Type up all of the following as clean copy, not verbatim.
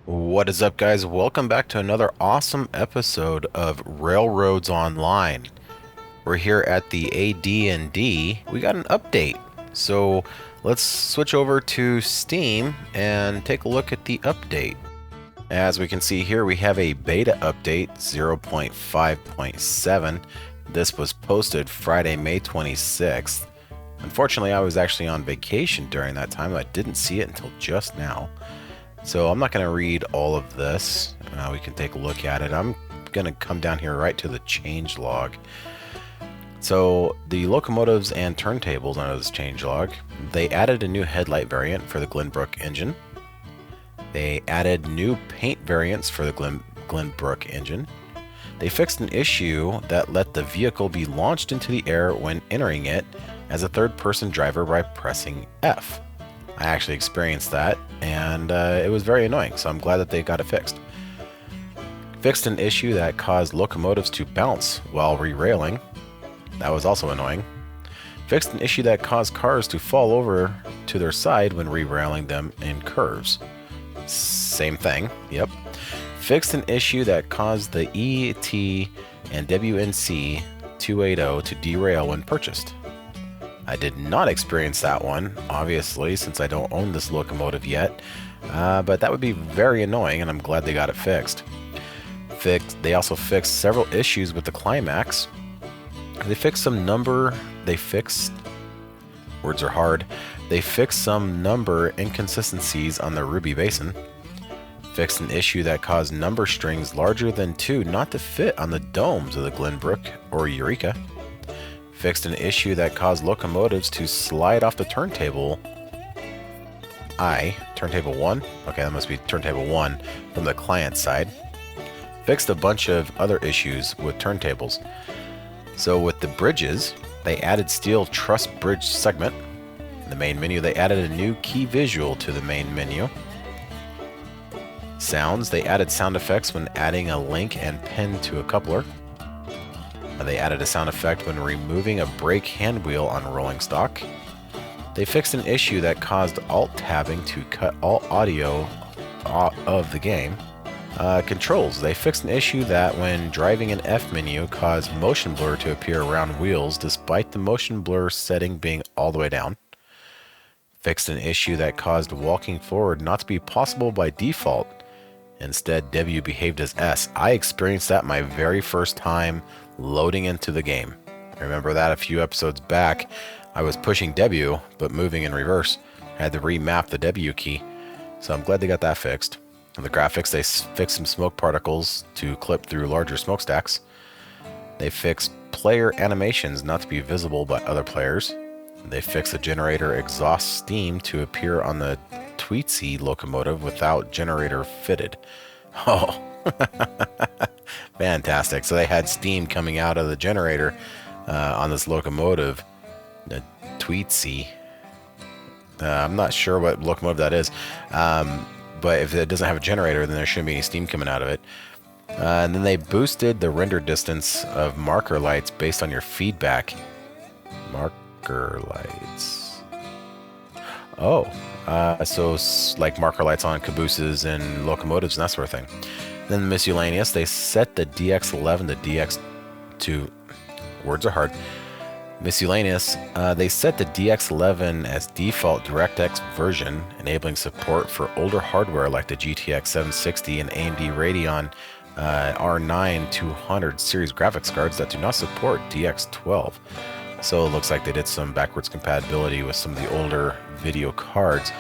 What is up, guys? Welcome back to another awesome episode of Railroads Online. We're here at the AD&D. We got an update. So let's switch over to Steam and take a look at the update. As we can see here, we have a beta update 0.5.7. This was posted Friday, May 26th. Unfortunately, I was actually on vacation during that time. I didn't see it until just now. So I'm not going to read all of this. We can take a look at it. I'm going to come down here right to the change log. So the locomotives and turntables under this change log, they added a new headlight variant for the Glenbrook engine. They added new paint variants for the Glenbrook engine. They fixed an issue that let the vehicle be launched into the air when entering it as a third-person driver by pressing F. I actually experienced that, and it was very annoying, so I'm glad that they got it fixed. Fixed an issue that caused locomotives to bounce while re-railing. That was also annoying. Fixed an issue that caused cars to fall over to their side when re-railing them in curves. Same thing, yep. Fixed an issue that caused the ET and WNC 280 to derail when purchased. I did not experience that one, obviously, since I don't own this locomotive yet, but that would be very annoying, and I'm glad they got it fixed. They also fixed several issues with the climax. They fixed some words are hard. They fixed some number inconsistencies on the Ruby Basin. Fixed an issue that caused number strings larger than 2 not to fit on the domes of the Glenbrook or Eureka. Fixed an issue that caused locomotives to slide off the turntable turntable 1? Okay, that must be turntable 1 from the client side. Fixed a bunch of other issues with turntables. So with the bridges, they added steel truss bridge segment. In the main menu, they added a new key visual to the main menu. Sounds, they added sound effects when adding a link and pin to a coupler. They added a sound effect when removing a brake hand wheel on rolling stock. They fixed an issue that caused alt-tabbing to cut all audio of the game. Controls. They fixed an issue that when driving an F menu caused motion blur to appear around wheels despite the motion blur setting being all the way down. Fixed an issue that caused walking forward not to be possible by default. Instead, W behaved as S. I experienced that my very first time loading into the game. Remember that a few episodes back, I was pushing W, but moving in reverse. I had to remap the W key, so I'm glad they got that fixed. In the graphics, they fixed some smoke particles to clip through larger smokestacks. They fixed player animations not to be visible by other players. They fixed the generator exhaust steam to appear on the Tweetsy locomotive without generator fitted. Oh, fantastic. So they had steam coming out of the generator on this locomotive, the Tweetsy. I'm not sure what locomotive that is, but if it doesn't have a generator, then there shouldn't be any steam coming out of it. And then they boosted the render distance of marker lights based on your feedback. Marker lights. Oh, so like marker lights on cabooses and locomotives and that sort of thing. Then miscellaneous, they set the DX11 to DX2. Words are hard. Miscellaneous, they set the DX11 as default DirectX version, enabling support for older hardware like the GTX 760 and AMD Radeon R9 200 series graphics cards that do not support DX12. So it looks like they did some backwards compatibility with some of the older video cards.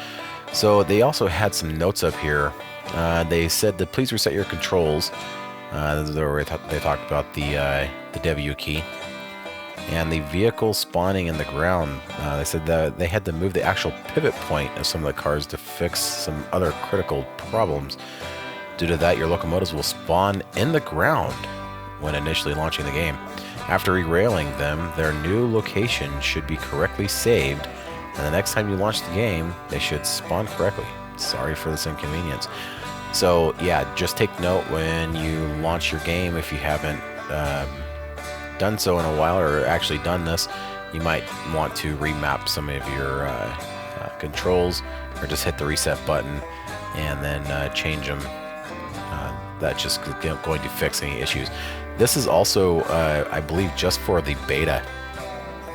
So they also had some notes up here. They said to please reset your controls. This is where they talked about the W key and the vehicle spawning in the ground. They said that they had to move the actual pivot point of some of the cars to fix some other critical problems. Due to that, your locomotives will spawn in the ground when initially launching the game. After re-railing them, their new location should be correctly saved, and the next time you launch the game, they should spawn correctly. Sorry for this inconvenience. So yeah, just take note when you launch your game, if you haven't done so in a while or actually done this, you might want to remap some of your controls, or just hit the reset button and then change them. That's just going to fix any issues. This is also, I believe, just for the beta.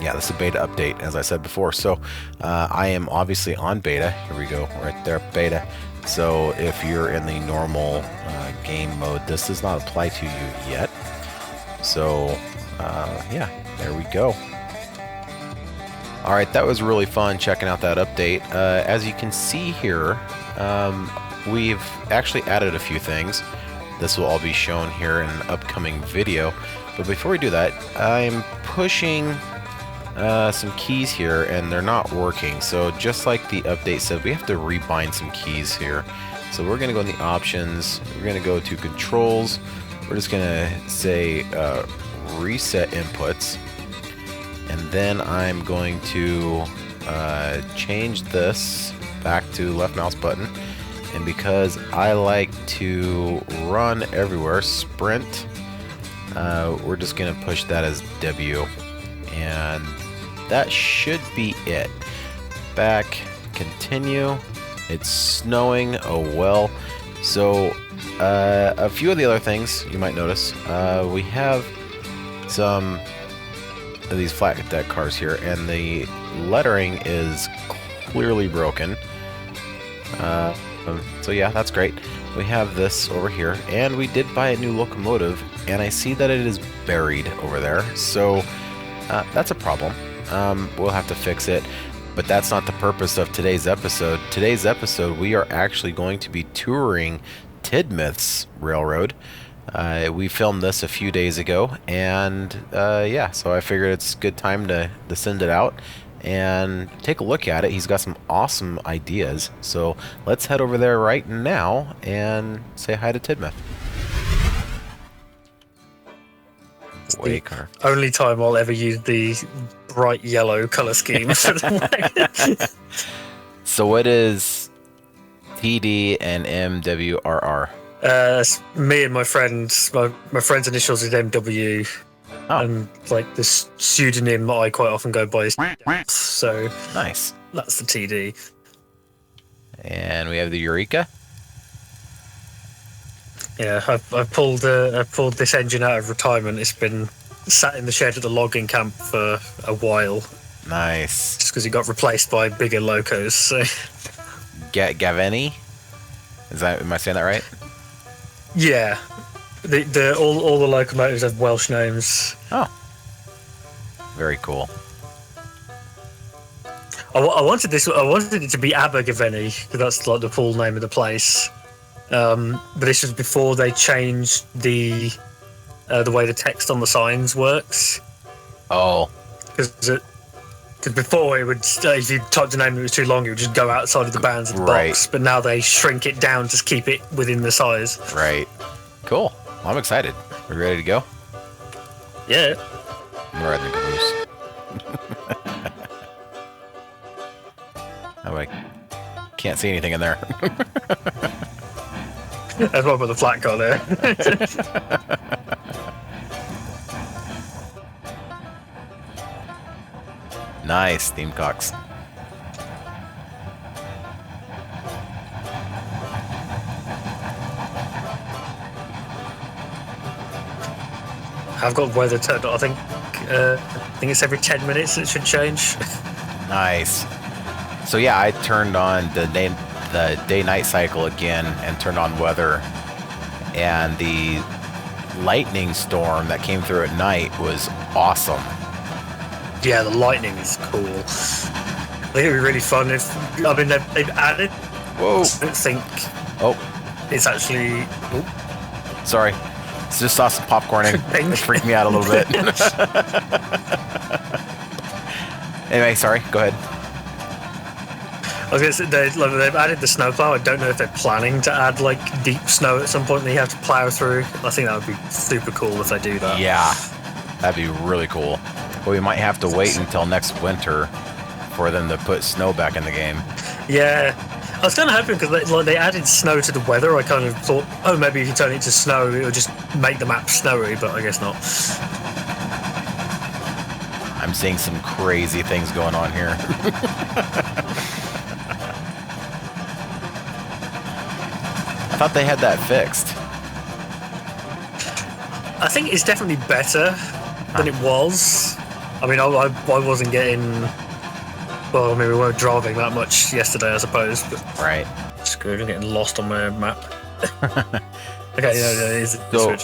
Yeah, this is a beta update, as I said before. So I am obviously on beta. Here we go, right there, beta. So if you're in the normal game mode, this does not apply to you yet. So yeah, there we go. All right, that was really fun checking out that update. As you can see here, we've actually added a few things. This will all be shown here in an upcoming video. But before we do that, I'm pushing some keys here and they're not working. So just like the update said, we have to rebind some keys here. So we're going to go in the options. We're going to go to controls. We're just going to say reset inputs. And then I'm going to change this back to left mouse button. And because I like to run everywhere, sprint, we're just going to push that as W. And that should be it. Back, continue. It's snowing, oh well. So a few of the other things you might notice, we have some of these flat deck cars here, and the lettering is clearly broken. So yeah, that's great. We have this over here, and we did buy a new locomotive, and I see that it is buried over there. So that's a problem. We'll have to fix it, but that's not the purpose of today's episode. Today's episode, we are actually going to be touring Tidmouth's railroad. We filmed this a few days ago, and yeah, so I figured it's a good time to send it out and take a look at it. He's got some awesome ideas, so let's head over there right now and say hi to Tidmouth. Way car. Only time I'll ever use the bright yellow color scheme for the So what is TD and MWRR? Me and my friends, my friend's initials is MW. Oh. And like this pseudonym that I quite often go by is so Nice. That's the TD. And we have the Eureka. Yeah, I pulled this engine out of retirement. It's been sat in the shed at the logging camp for a while. Nice. Just because it got replaced by bigger locos. So. Gaveni? Am I saying that right? Yeah. All the locomotives have Welsh names. Oh. Very cool. I wanted it to be Abergavenny, because that's like the full name of the place. But this was before they changed the way the text on the signs works. Oh. Because before it would, if you typed the name and it was too long, it would just go outside of the bounds of the box. But now they shrink it down to keep it within the size. Right. Cool. Well, I'm excited. We ready to go? Yeah. I'm riding the caboose. Oh, I can't see anything in there. That's one with the flat car there. Nice, Theme Cox. I've got weather turned on. I think it's every 10 minutes it should change. Nice. So yeah, I turned on the day-night cycle again and turned on weather, and the lightning storm that came through at night was awesome. Yeah, the lightning is cool. I think it'd be really fun if they've added. Whoa! I don't think. Oh, it's actually. Oh. Sorry, just saw some popcorning. It freaked me out a little bit. Anyway, sorry. Go ahead. I was going to say they've added the snowplow. I don't know if they're planning to add like deep snow at some point that you have to plow through. I think that would be super cool if they do that. Yeah, that'd be really cool. But we might have to wait until next winter for them to put snow back in the game. Yeah, I was kind of hoping because they added snow to the weather. I kind of thought, oh, maybe if you turn it to snow, it'll just make the map snowy. But I guess not. I'm seeing some crazy things going on here. thought they had that fixed. I think it's definitely better than it was. I mean, I wasn't getting... Well, I mean, we weren't driving that much yesterday, I suppose. But Right. screwed, I'm getting lost on my map. Okay, yeah, it is. So,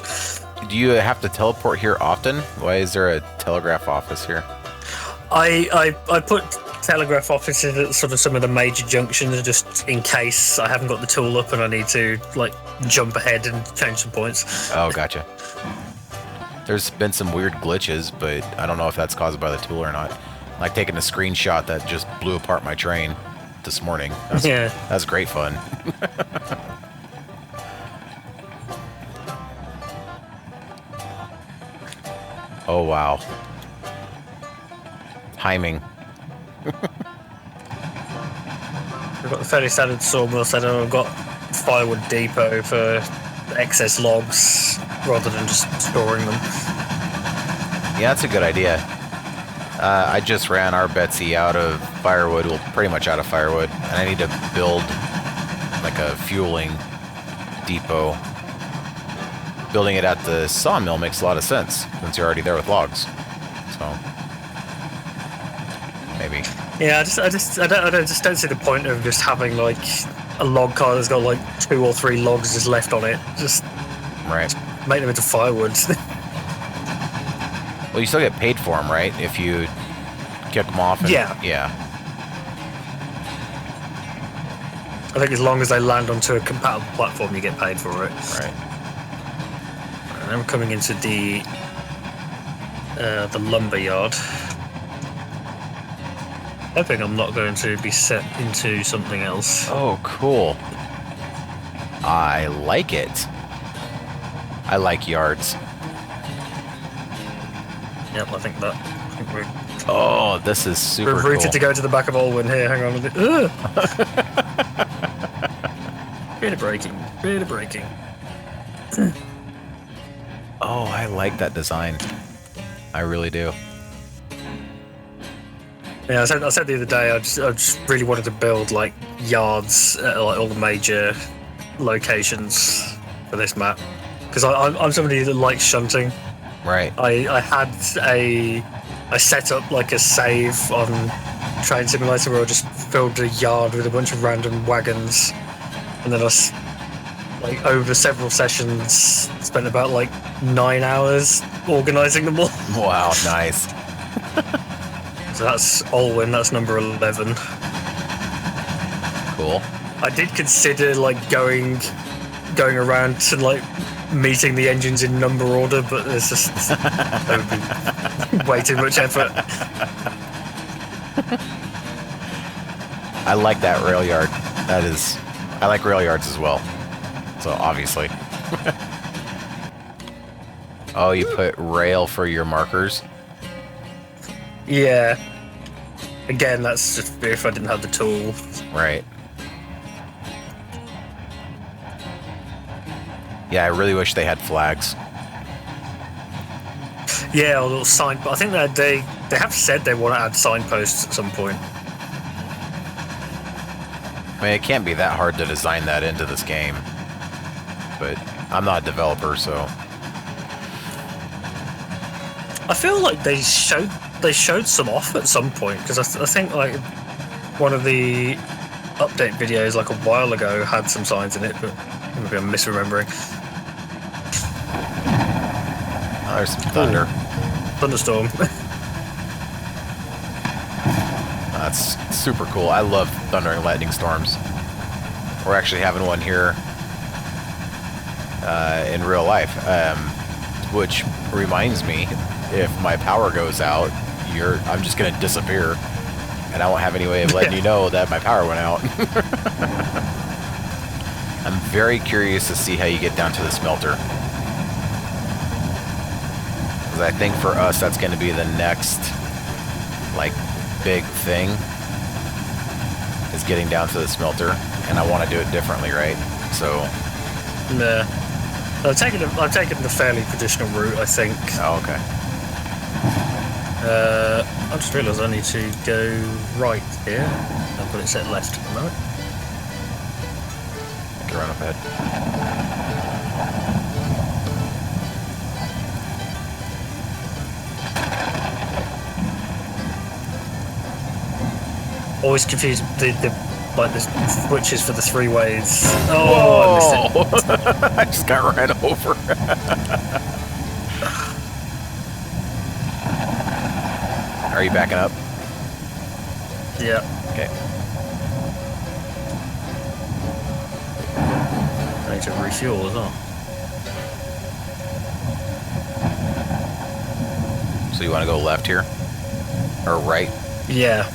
do you have to teleport here often? Why is there a telegraph office here? I put telegraph offices at sort of some of the major junctions just in case I haven't got the tool up and I need to like jump ahead and change some points. Oh, gotcha. There's been some weird glitches, but I don't know if that's caused by the tool or not. Like taking a screenshot that just blew apart my train this morning. That's great fun. Oh, wow. Timing. We've got the fairly standard sawmill setup. I've got firewood depot for excess logs rather than just storing them. Yeah, that's a good idea. I just ran our Betsy out of firewood, well, pretty much out of firewood, and I need to build like a fueling depot. Building it at the sawmill makes a lot of sense since you're already there with logs. So maybe. Yeah, I just don't see the point of just having like a log car that's got like 2 or 3 logs just left on it. Just right. Make them into firewood. Well, you still get paid for them, right? If you kick them off. And, yeah. I think as long as they land onto a compatible platform, you get paid for it. Right. And I'm coming into the lumber yard. Hoping I'm not going to be set into something else. Oh, cool. I like it. I like yards. Yep, I think we're... Oh, this is super We're routed cool. to go to the back of Alwyn here. Hang on a bit. Bit of braking. Oh, I like that design. I really do. Yeah, I said the other day I just really wanted to build like yards at like all the major locations for this map because I'm somebody that likes shunting. Right. I set up like a save on Train Simulator where I just filled a yard with a bunch of random wagons, and then like over several sessions spent about like 9 hours organising them all. Wow, nice. So that's Alwyn, that's number 11. Cool. I did consider like going around to like meeting the engines in number order, but there's just that would be way too much effort. I like that rail yard. I like rail yards as well. So obviously. Oh, you put rail for your markers? Yeah. Again, that's just if I didn't have the tool. Right. Yeah, I really wish they had flags. Yeah, a little sign. But I think that they have said they want to add signposts at some point. I mean, it can't be that hard to design that into this game. But I'm not a developer, so... I feel like they showed some off at some point, because I think like one of the update videos like a while ago had some signs in it, but maybe I'm misremembering. Oh, there's some thunder. Thunderstorm. That's super cool. I love thunder and lightning storms. We're actually having one here in real life, which reminds me, if my power goes out, I'm just gonna disappear, and I won't have any way of letting you know that my power went out. I'm very curious to see how you get down to the smelter, because I think for us that's going to be the next like big thing, is getting down to the smelter, and I want to do it differently, right? So Nah. I've taken the fairly traditional route, I think. oh, okay. I just realised I need to go right here. I've got it set left at the moment. run up ahead. Always confused the switches for the 3 ways. Oh, I missed it. I just got ran over. Are you backing up? Yeah. Okay. I need to refuel as well. So you want to go left here? Or right? Yeah.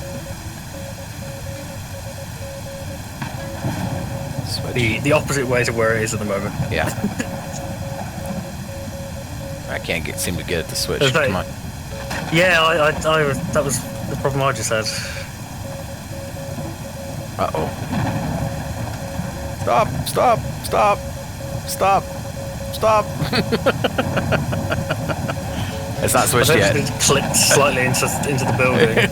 Switch. The opposite way to where it is at the moment. Yeah. I can't seem to get it to switch. Okay. Come on. Yeah, I that was the problem I just had. Uh-oh. Stop, stop, stop, stop, stop. It's not switched yet. It clicked slightly into the building.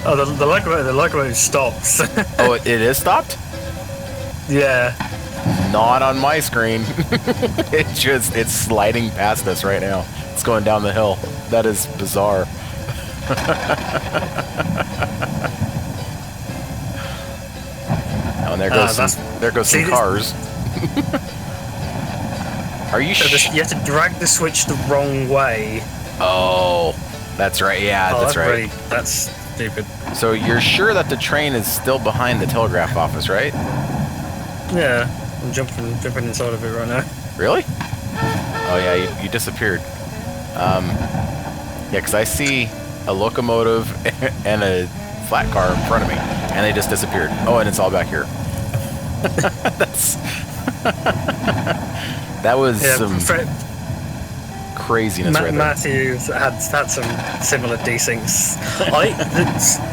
Oh, the locomotive stops. Oh, it is stopped? Yeah. Not on my screen. It's sliding past us right now. It's going down the hill. That is bizarre. Oh, and there goes some cars. Are you sure? You have to drag the switch the wrong way. Oh, that's right. Yeah, that's right. Really, that's stupid. So you're sure that the train is still behind the telegraph office, right? Yeah, I'm jumping inside of it right now. Really? Oh yeah, you disappeared. Yeah, because I see a locomotive and a flat car in front of me, and they just disappeared. Oh, and it's all back here. That was some craziness right there. Matthews had some similar desyncs.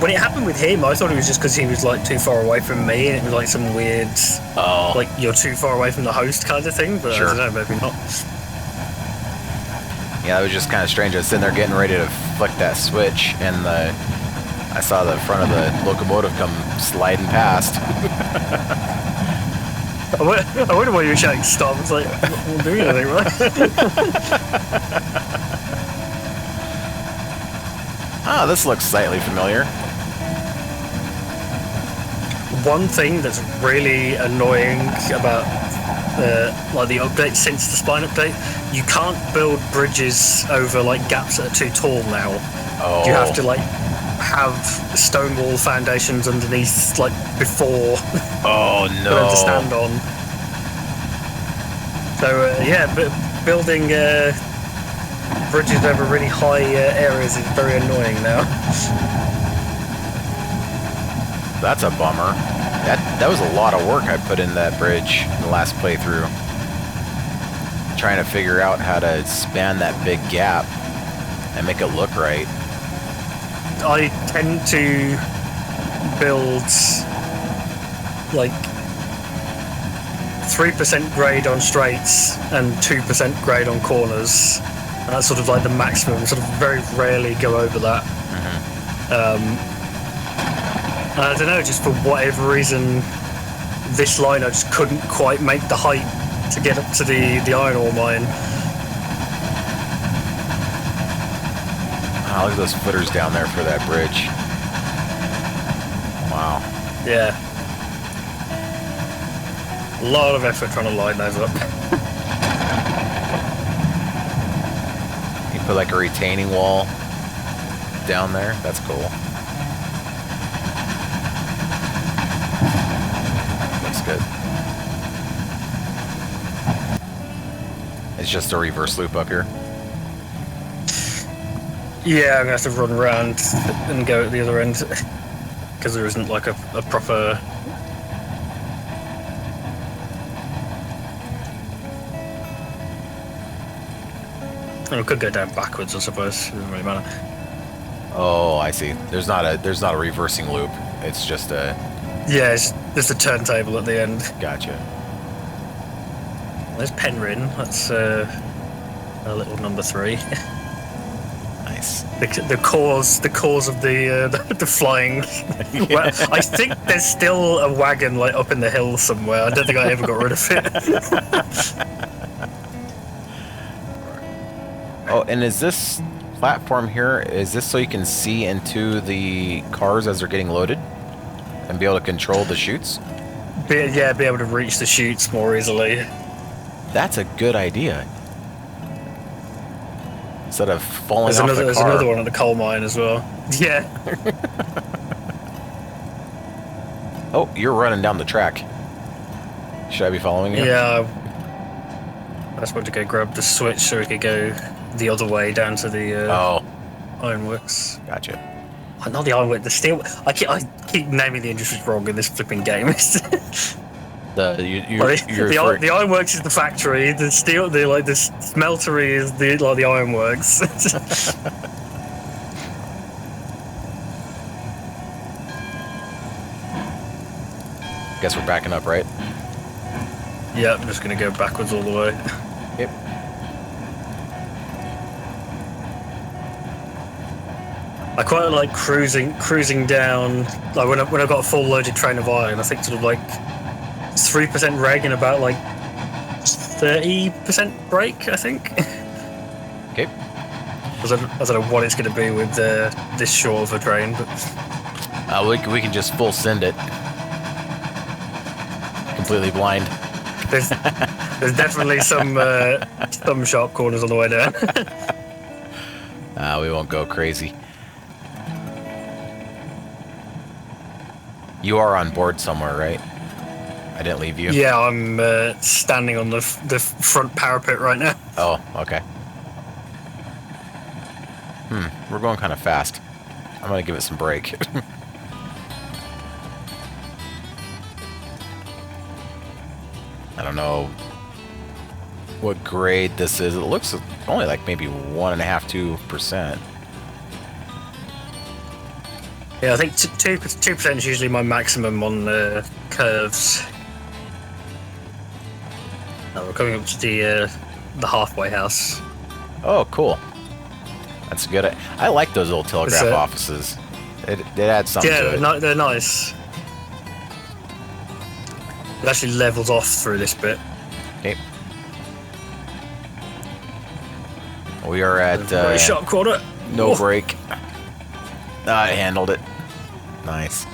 When it happened with him, I thought it was just because he was like too far away from me, and it was like some weird, like you're too far away from the host kind of thing. But sure. I don't know, maybe not. Yeah, it was just kind of strange. I was sitting there getting ready to flick that switch, and I saw the front of the locomotive come sliding past. I wonder why you were shouting stop. It's like, I won't do anything, right? Ah, this looks slightly familiar. One thing that's really annoying about like the update since the spine update, you can't build bridges over like gaps that are too tall now. Oh. You have to like have stone wall foundations underneath, like before. Oh no! For them to stand on. So yeah, but building bridges over really high areas is very annoying now. That's a bummer. That was a lot of work I put in that bridge in the last playthrough. Trying to figure out how to span that big gap and make it look right. I tend to build like 3% grade on straights and 2% grade on corners. And that's sort of like the maximum. Sort of very rarely go over that. Mm-hmm. I don't know, just for whatever reason, this line I just couldn't quite make the height to get up to the iron ore mine. Oh, look at those footers down there for that bridge. Wow. Yeah. A lot of effort trying to line those up. You put like a retaining wall down there. That's cool. Looks good. It's just a reverse loop up here. Yeah, I'm gonna have to run around and go at the other end because there isn't like a proper. I could go down backwards, I suppose. It doesn't really matter. Oh, I see. There's not a reversing loop. It's just a. Yeah, it's just a turntable at the end. Gotcha. There's Penryn. That's a little number 3. Nice. Nice. The cause of the flying. Well, I think there's still a wagon like up in the hill somewhere. I don't think I ever got rid of it. Oh, and is this platform here, is this so you can see into the cars as they're getting loaded and be able to control the chutes? Be able to reach the chutes more easily. That's a good idea. Instead of falling off the car. There's another one at the coal mine as well. Yeah. Oh, you're running down the track. Should I be following you? Yeah. I just wanted to go grab the switch so we could go the other way down to the ironworks. Gotcha. Oh, not the ironworks, the steel. I keep naming the industries wrong in this flipping game. The ironworks is the factory. The steel, the smeltery is the ironworks. Guess we're backing up, right? Yeah, I'm just gonna go backwards all the way. Yep. I quite like cruising down. Like when I got a full loaded train of iron, I think sort of like 3% reg and about like 30% brake, I think. Okay. I don't know what it's going to be with this short of a train, but we can just full send it. Completely blind. there's definitely some sharp corners on the way down. We won't go crazy. You are on board somewhere, right? I didn't leave you. Yeah, I'm standing on the front parapet right now. Oh, okay. We're going kind of fast. I'm gonna give it some brake. I don't know what grade this is. It looks only like maybe 1.5–2%. Yeah, I think 2% is usually my maximum on curves. Oh, we're coming up to the halfway house. Oh, cool. That's good. I like those old telegraph offices. It adds something to it. Yeah, they're nice. It actually levels off through this bit. Okay. We are at sharp corner. No brake. I handled it. Nice.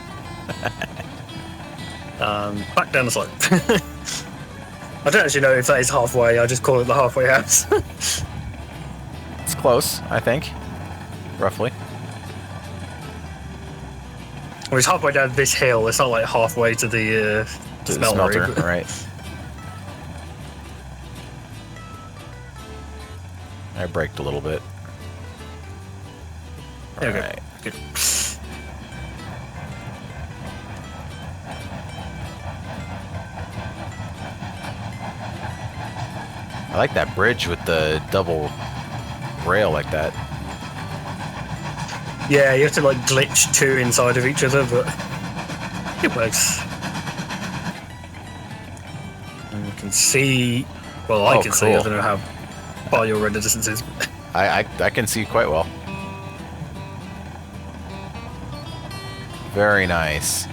Back down the slope. I don't actually know if that is halfway. I just call it the halfway house. It's close, I think. Roughly. Well, it's halfway down this hill. It's not like halfway to the smelter, right? I braked a little bit. Okay. Right. Good. I like that bridge with the double rail like that. Yeah, you have to like glitch two inside of each other, but it works. And you can see. Well, I can see. I don't know how far your render distance is. I can see quite well. Very nice.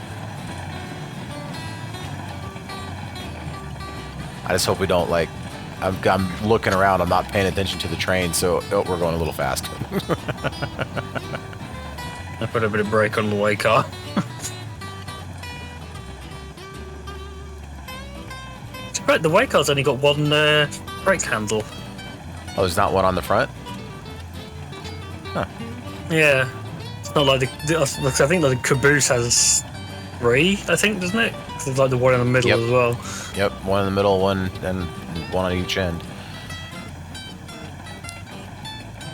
I just hope we don't like. I'm looking around. I'm not paying attention to the train, so we're going a little fast. I put a bit of brake on the way car. Right, the way car's only got one brake handle. Oh, there's not one on the front? Huh. Yeah. It's not like I think the caboose has 3, I think, doesn't it? It's like the one in the middle as well. Yep, one in the middle, one and one on each end.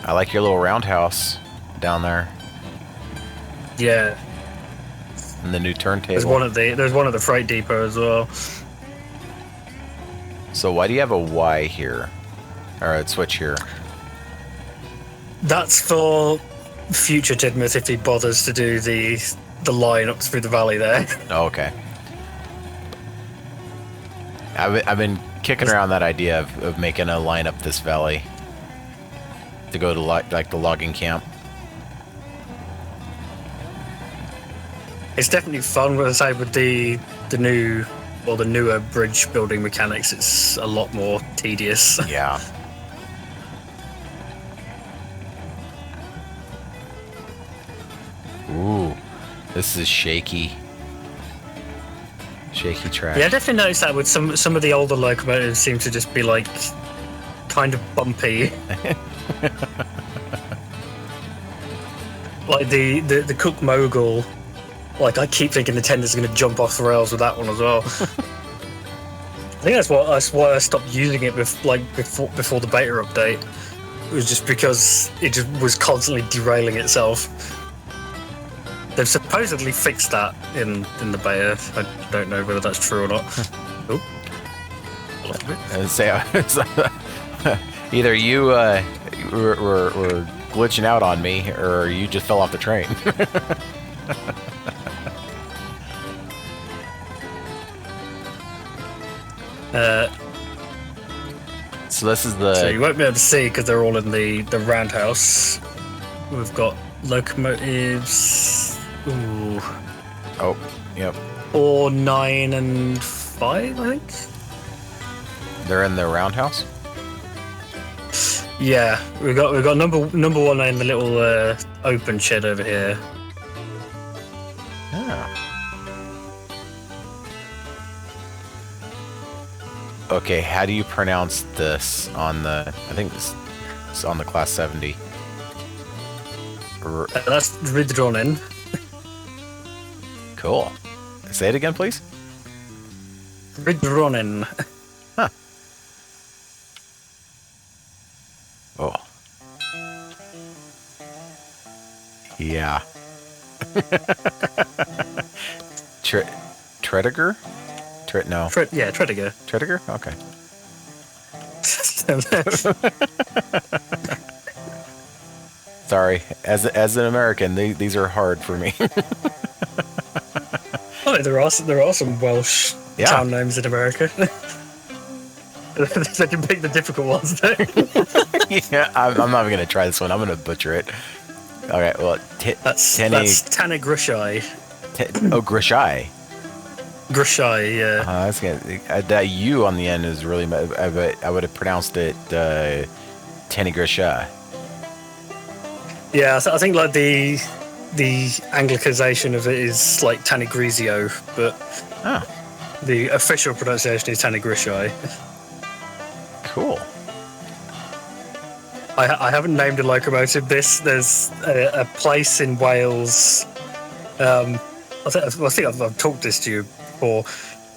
I like your little roundhouse down there. Yeah. And the new turntable. There's one at the freight depot as well. So why do you have a Y here? Or a switch here? That's for future Tidmouth if he bothers to do the line up through the valley there. Oh, okay. I've been kicking around that idea of making a line up this valley to go to like the logging camp. It's definitely fun. As I say, with the new or the newer bridge building mechanics, it's a lot more tedious. Yeah. Ooh, this is shaky. Shaky track. Yeah, I definitely noticed that with some of the older locomotives seem to just be like kind of bumpy. Like the Cook Mogul, like I keep thinking the tender's going to jump off the rails with that one as well. I think that's why I stopped using it before the beta update. It was just because it just was constantly derailing itself. They've supposedly fixed that in the beta. I don't know whether that's true or not. Oh, lost a bit. Say, either you were glitching out on me, or you just fell off the train. So this is the. So you won't be able to see because they're all in the roundhouse. We've got locomotives. Ooh. Oh, yep. 4, 9, and 5, I think. They're in the roundhouse. Yeah, we got number 1 in the little open shed over here. Oh. Okay, how do you pronounce this on the? I think it's on the Class 70. That's Ridronen. Cool. Say it again, please. Ridronen. Huh. Oh. Yeah. Tredegar? No. Yeah, Tredegar. Tredegar? Okay. Sorry. As an American, these are hard for me. Oh, there are some Welsh town names in America. They can pick the difficult ones, though. Yeah, I'm not even going to try this one. I'm going to butcher it. Okay, well, that's Tanagrushai. Grishai. Grishai, yeah. That's that U on the end is really. I would have pronounced it Tanagrushai. Yeah, I think like the Anglicization of it is like Tanigrizio, but the official pronunciation is Tanagrushai. Cool. I haven't named a locomotive. There's a place in Wales. I think I've talked this to you before.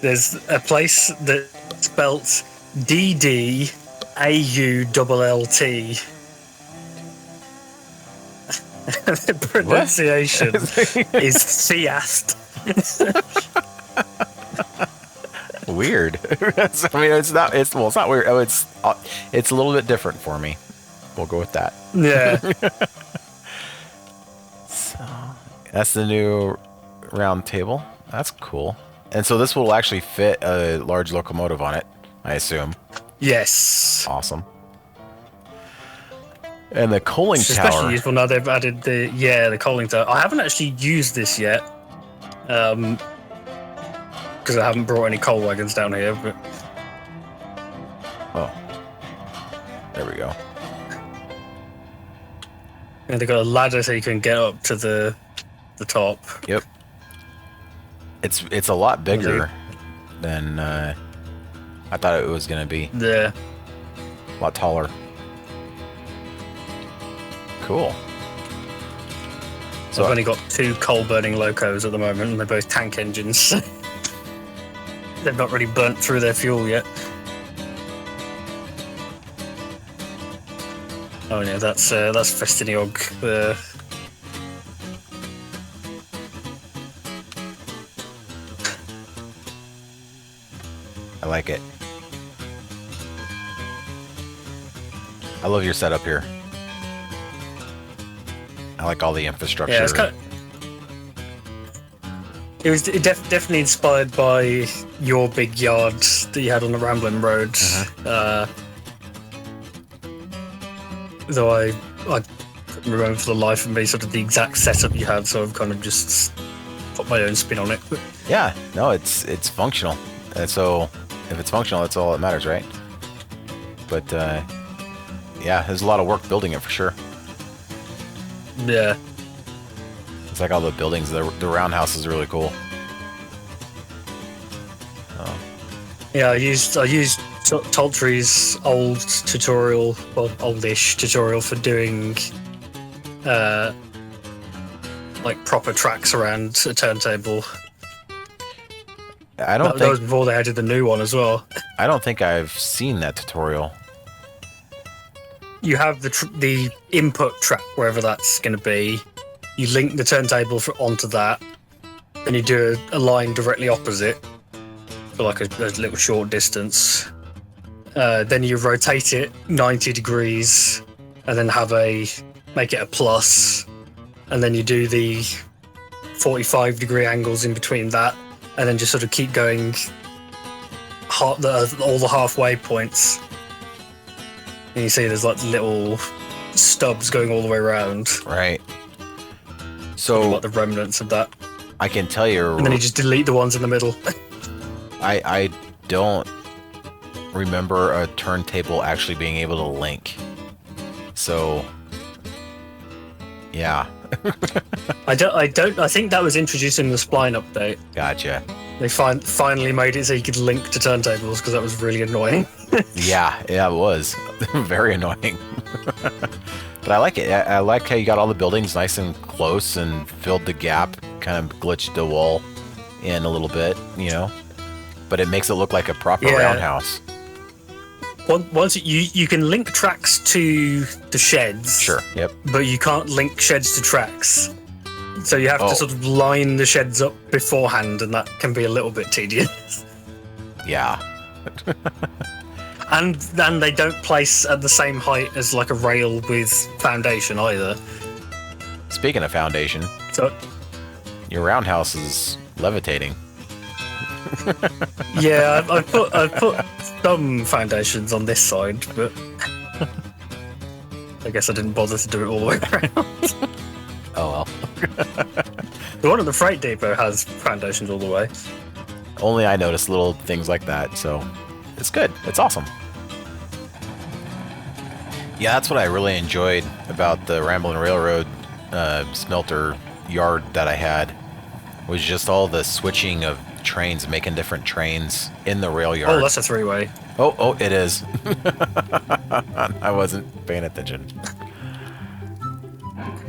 There's a place that's spelt DDAULLT. The pronunciation is Theast. Weird. I mean, it's not weird. Oh, it's a little bit different for me. We'll go with that. Yeah. So that's the new round table. That's cool. And so this will actually fit a large locomotive on it, I assume. Yes. Awesome. And the coaling it's tower. Especially useful now they've added the coaling tower. I haven't actually used this yet. Because I haven't brought any coal wagons down here, but oh. There we go. And they've got a ladder so you can get up to the top. Yep. It's a lot bigger than I thought it was gonna be. Yeah. A lot taller. Cool. So I've only got 2 coal-burning locos at the moment, and they're both tank engines. They've not really burnt through their fuel yet. Oh yeah, that's Festiniog. I like it. I love your setup here. I like all the infrastructure. Yeah, it's kind of, it was definitely inspired by your big yard that you had on the Ramblin' Road. Though I couldn't remember for the life of me sort of the exact setup you had, so I've kind of just put my own spin on it. But Yeah, no, it's functional. And so if it's functional, that's all that matters, right? But yeah, there's a lot of work building it for sure. yeah, It's like all the buildings. The roundhouse is really cool. yeah. I used Toltry's old tutorial, well, oldish tutorial for doing like proper tracks around a turntable. I don't That think was before they added the new one as well. I don't think I've seen that tutorial. You have the input track wherever that's going to be. You link the turntable onto that, and you do a line directly opposite for like a little short distance. Then you rotate it 90 degrees, and then make it a plus, and then you do the 45-degree angles in between that, and then just sort of keep going all the halfway points. And you see there's like little stubs going all the way around. Right. So Like the remnants of that. I can tell you. And then you just delete the ones in the middle. I don't remember a turntable actually being able to link. So yeah. I think that was introduced in the Spline update. Gotcha. They finally made it so you could link to turntables because that was really annoying. Yeah, it was very annoying. But I like it. I like how you got all the buildings nice and close and filled the gap, kind of glitched the wall in a little bit, you know. But it makes it look like a proper roundhouse. Once you can link tracks to the sheds. Sure. Yep. But you can't link sheds to tracks. So you have to sort of line the sheds up beforehand, and that can be a little bit tedious. Yeah. And then they don't place at the same height as like a rail with foundation either. Speaking of foundation, So your roundhouse is levitating. yeah, I've put some foundations on this side, but I guess I didn't bother to do it all the way around. Oh well. The one at the freight depot has foundations all the way. Only I notice little things like that, so it's good. It's awesome. Yeah, that's what I really enjoyed about the Ramblin' Railroad smelter yard that I had, was just all the switching of trains, making different trains in the rail yard. Oh, that's a three-way. Oh, it is. I wasn't paying attention.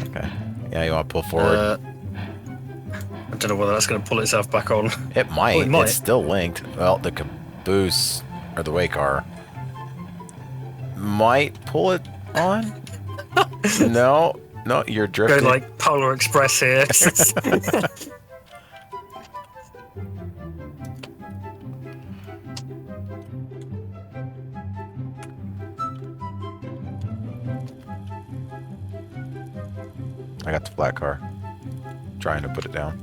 Okay. Yeah, you want to pull forward? I don't know whether that's going to pull itself back on. It might. Oh, it might. It's still linked. Well, the caboose, or the way car, might pull it on? No, you're drifting. Go like Polar Express here. I got the flat car. Trying to put it down.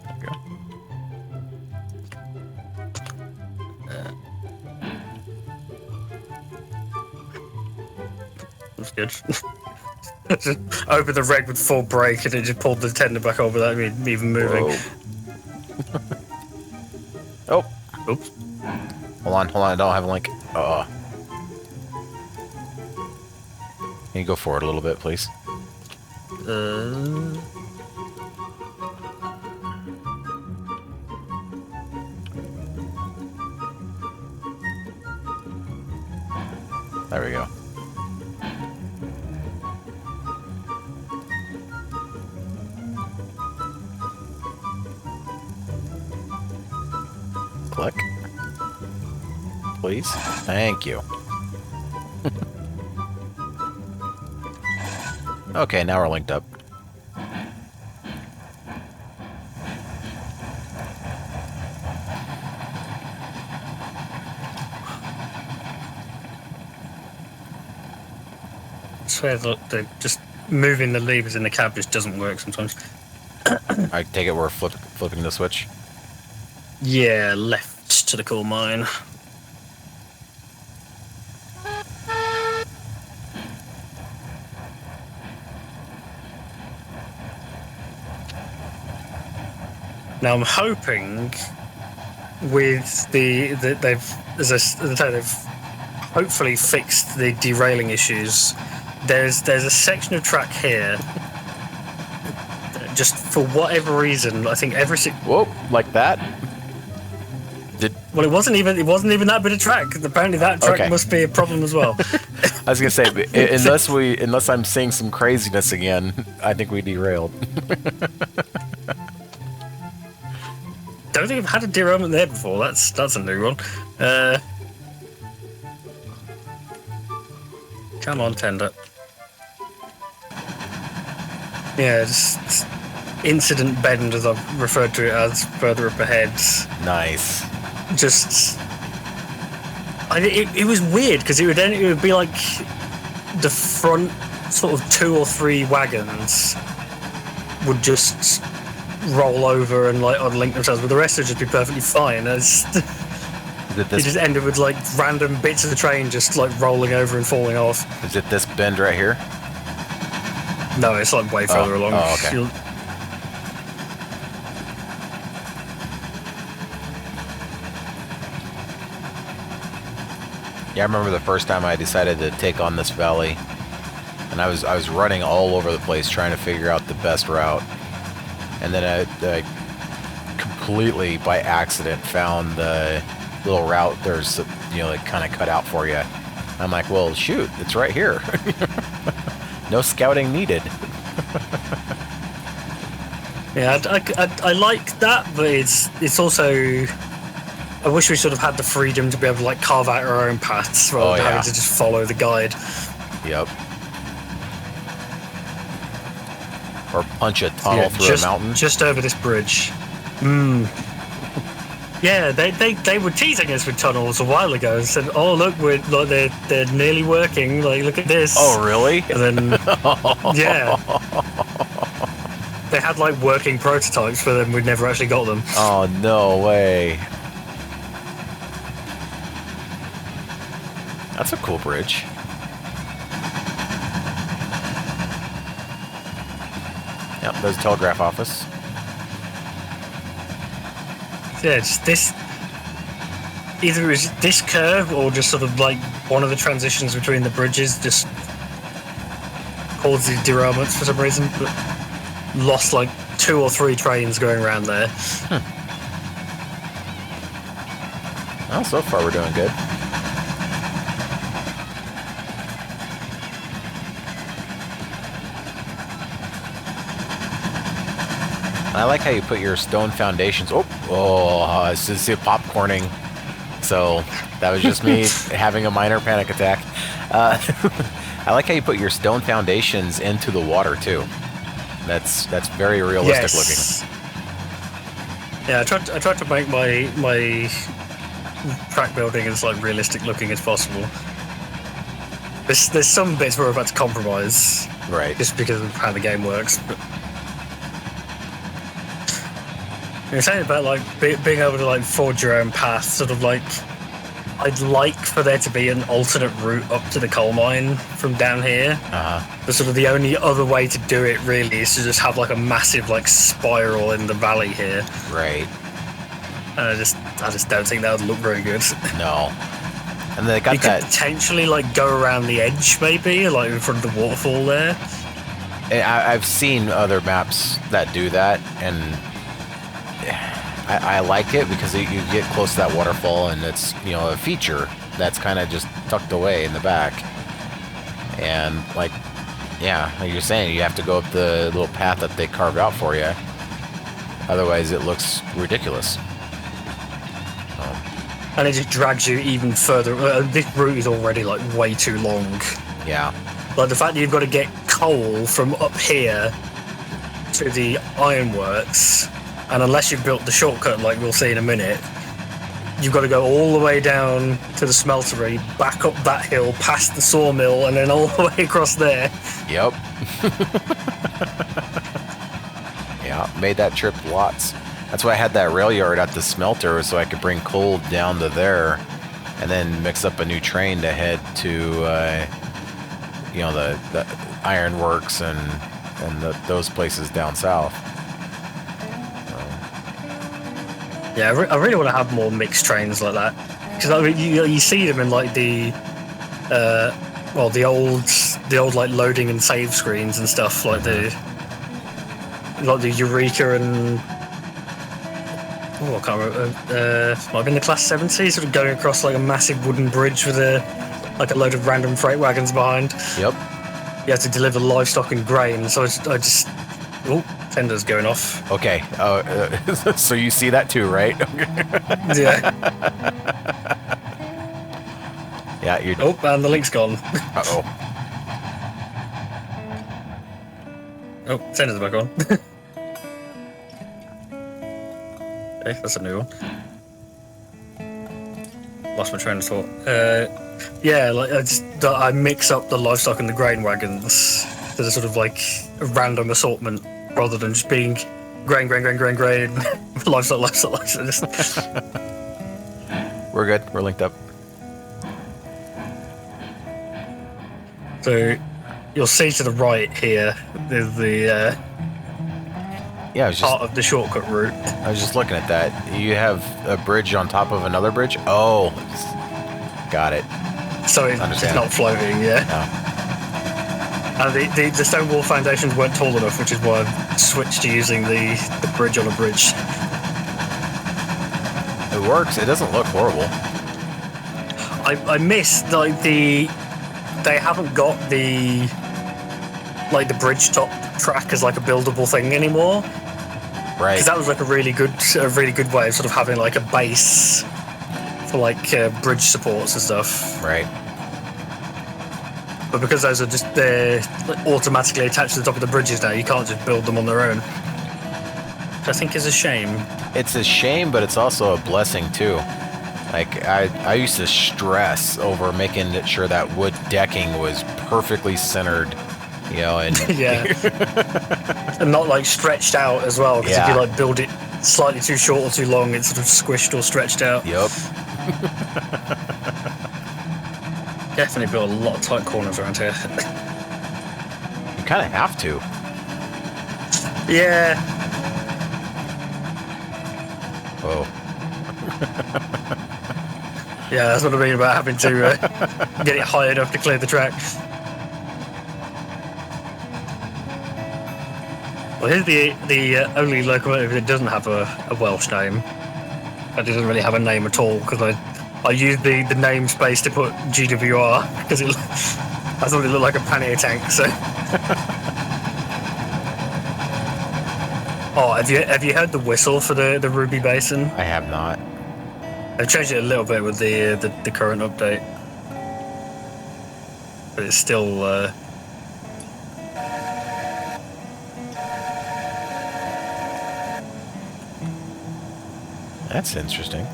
There we go. That's good. Just over the reg with full brake, and it just pulled the tender back over without even moving. Oh. Oops. Hold on. I don't have a link. Can you go forward a little bit, please? There we go. Click. Please. Thank you. Okay, now we're linked up. I swear, look, just moving the levers in the cab just doesn't work sometimes. I take it we're flipping the switch. Yeah, left to the coal mine. Now I'm hoping with they've they've hopefully fixed the derailing issues. There's a section of track here. Just for whatever reason, I think Whoa, like that? Well, it wasn't even that bit of track. Apparently, that track must be a problem as well. I was gonna say, unless I'm seeing some craziness again, I think we derailed. Don't think I've had a derailment there before. That's a new one. Come on, tender. Yeah, just incident bend, as I've referred to it as, further up ahead. Nice. Just, it was weird because it would be like the front sort of 2 or 3 wagons would just roll over and like unlink themselves, but the rest would just be perfectly fine. It just ended with like random bits of the train just like rolling over and falling off. Is it this bend right here? No, it's like way further along. Oh, okay. Yeah, I remember the first time I decided to take on this valley, and I was running all over the place trying to figure out the best route, and then I completely by accident found the little route there's like kind of cut out for you. I'm like, well, shoot, it's right here. No scouting needed. Yeah, I like that, but it's also, I wish we sort of had the freedom to be able to like carve out our own paths rather than having to just follow the guide. Yep. Or punch a tunnel through a mountain. Just over this bridge. Yeah, they were teasing us with tunnels a while ago and said, "Oh, look, they're nearly working. Like, look at this." Oh, really? And then, yeah, they had like working prototypes for them. We'd never actually got them. Oh, no way. That's a cool bridge. Yep, there's a telegraph office. Yeah, just this. Either it was this curve or just sort of like one of the transitions between the bridges just caused these derailments for some reason. But lost like 2 or 3 trains going around there. Well, so far we're doing good. I like how you put your stone foundations. I see popcorning. So that was just me having a minor panic attack. I like how you put your stone foundations into the water too. That's very realistic looking. Yeah, I tried to make my track building as like realistic looking as possible. There's some bits where I've had to compromise, right? Just because of how the game works. But you're saying about like being able to like forge your own path, sort of like I'd like for there to be an alternate route up to the coal mine from down here. But sort of the only other way to do it really is to just have like a massive like spiral in the valley here. Right. And I just don't think that would look very good. No. And they got you could potentially like go around the edge maybe, like in front of the waterfall there. I've seen other maps that do that, and I like it because you get close to that waterfall, and it's a feature that's kind of just tucked away in the back. And like you're saying, you have to go up the little path that they carve out for you. Otherwise, it looks ridiculous. And it just drags you even further. This route is already like way too long. Yeah. Like the fact that you've got to get coal from up here to the ironworks, and unless you've built the shortcut like we'll see in a minute, you've got to go all the way down to the smeltery, back up that hill, past the sawmill, and then all the way across there. Yep. Yeah, made that trip lots. That's why I had that rail yard at the smelter, so I could bring coal down to there, and then mix up a new train to head to, the ironworks and those places down south. Yeah, I really want to have more mixed trains like that, because I mean, you see them in like the the old like loading and save screens and stuff, like the Eureka and I can't remember. Might have been the Class 70, sort of going across like a massive wooden bridge with a load of random freight wagons behind. Yep. You have to deliver livestock and grain, so I just tender's going off. Okay. So you see that too, right? Yeah. Yeah. You're. Oh, and the link's gone. Uh-oh. Oh, tender's back on. Okay, that's a new one. Lost my train of thought. Yeah, like I mix up the livestock and the grain wagons to sort of like a random assortment rather than just being grain, livestock. We're good. We're linked up. So you'll see to the right here there's the part of the shortcut route. I was just looking at that. You have a bridge on top of another bridge? Oh, got it. So it's not floating, yeah. No. And the stone wall foundations weren't tall enough, which is why I've switched to using the bridge on a bridge. It works. It doesn't look horrible. I miss like they haven't got the bridge top track as like a buildable thing anymore. Right. Because that was like a really good way of sort of having like a base for like bridge supports and stuff. Right. But because those are they're automatically attached to the top of the bridges now, you can't just build them on their own. Which I think is a shame. It's a shame, but it's also a blessing too. Like I used to stress over making sure that wood decking was perfectly centered, and yeah, and not like stretched out as well. Because if you like build it slightly too short or too long, it's sort of squished or stretched out. Yep. Definitely built a lot of tight corners around here. You kind of have to. Yeah. Oh. Yeah, that's what I mean about having to get it high enough to clear the track. Well, here's the only locomotive that doesn't have a Welsh name. It doesn't really have a name at all, because I used the namespace to put GWR, because I thought it looked like a pannier tank, so... Oh, have you heard the whistle for the Ruby Basin? I have not. I've changed it a little bit with the current update, but it's still. That's interesting.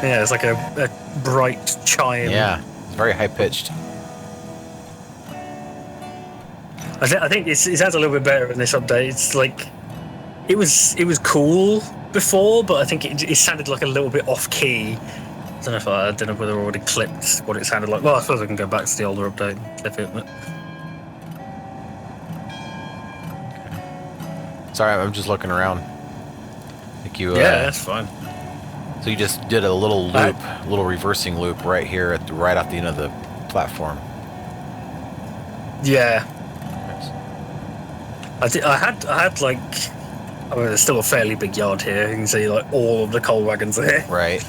Yeah, it's like a bright chime. Yeah, it's very high pitched. I think it sounds a little bit better in this update. It's like it was cool before, but I think it sounded like a little bit off key. I don't know whether I already clipped what it sounded like. Well, I suppose I can go back to the older update and clip it. But... Sorry, I'm just looking around. Like you. Yeah, that's fine. So you just did a little loop, little reversing loop right here right off the end of the platform. Yeah. I had like, I mean, there's still a fairly big yard here. You can see like all of the coal wagons there. Right.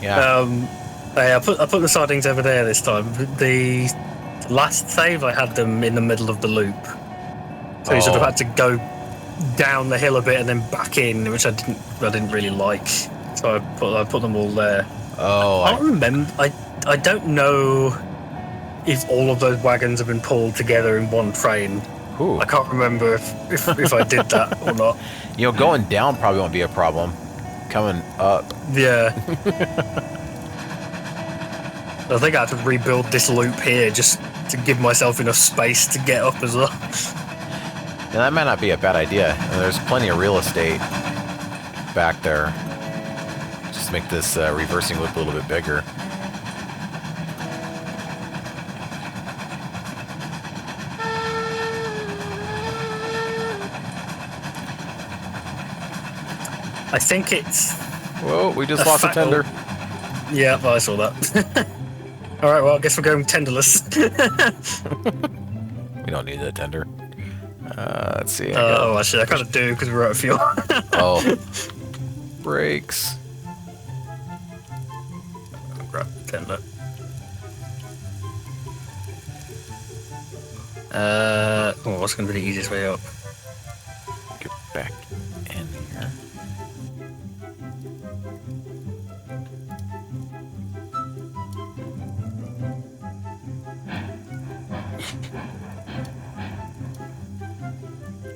Yeah. I put the sardines over there this time. The last save I had them in the middle of the loop, so you sort of had to go down the hill a bit and then back in, which I didn't really like. So I put them all there. Oh. I can't remember. I don't know if all of those wagons have been pulled together in one train. Ooh. I can't remember if I did that or not. Going down probably won't be a problem. Coming up. Yeah. I think I have to rebuild this loop here just to give myself enough space to get up as well. Now, that might not be a bad idea. There's plenty of real estate back there. Just make this reversing loop a little bit bigger. I think it's... Whoa, we just lost a tender. Yeah, I saw that. All right, well, I guess we're going tenderless. We don't need a tender. Let's see. Actually, I kind of do because we're out of fuel. Oh. Brakes. Grab the tender. What's going to be the easiest way up? Get back in here.